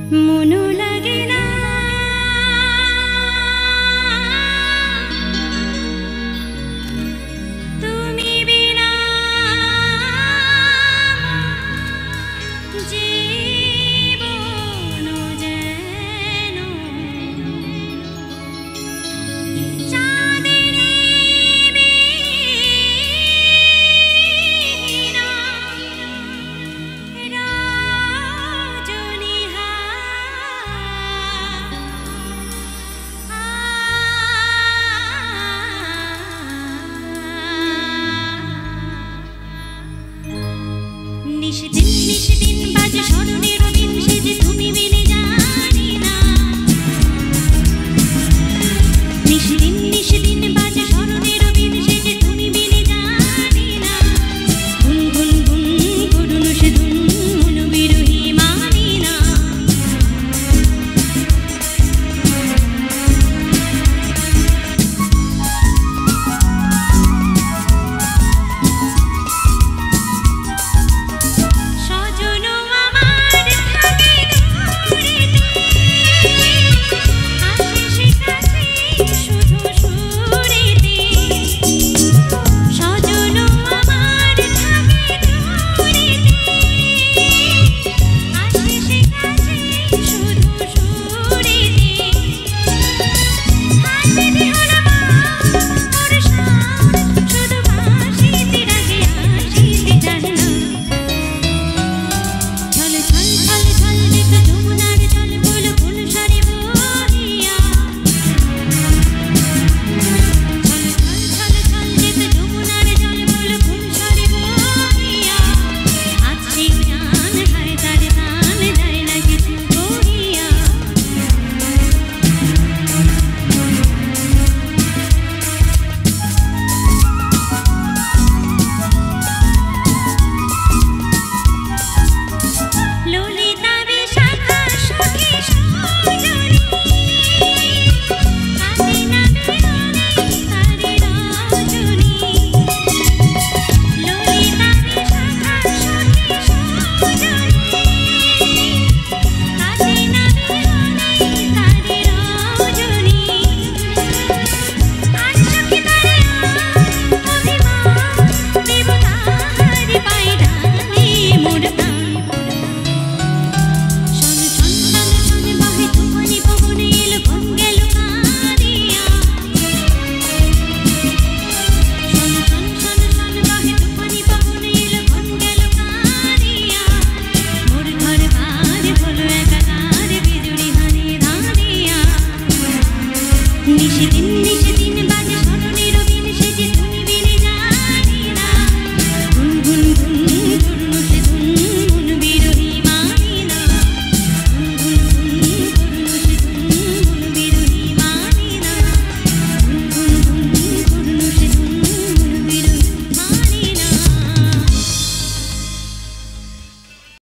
মনো লাগে না তুমি বিনা জীবন যেন চাঁদেরই বিনা নিশদিন নিশদিন বাজে স্মরণের দিন সেজে তুমি বিনে জানি না নিশদিন নিশদিন বাজে স্মরণের দিন সেজে তুমি বিনে জানি না গুন গুন গুন করুন সে ধুন মন বিরহী মানি না নিশদিন নিশদিন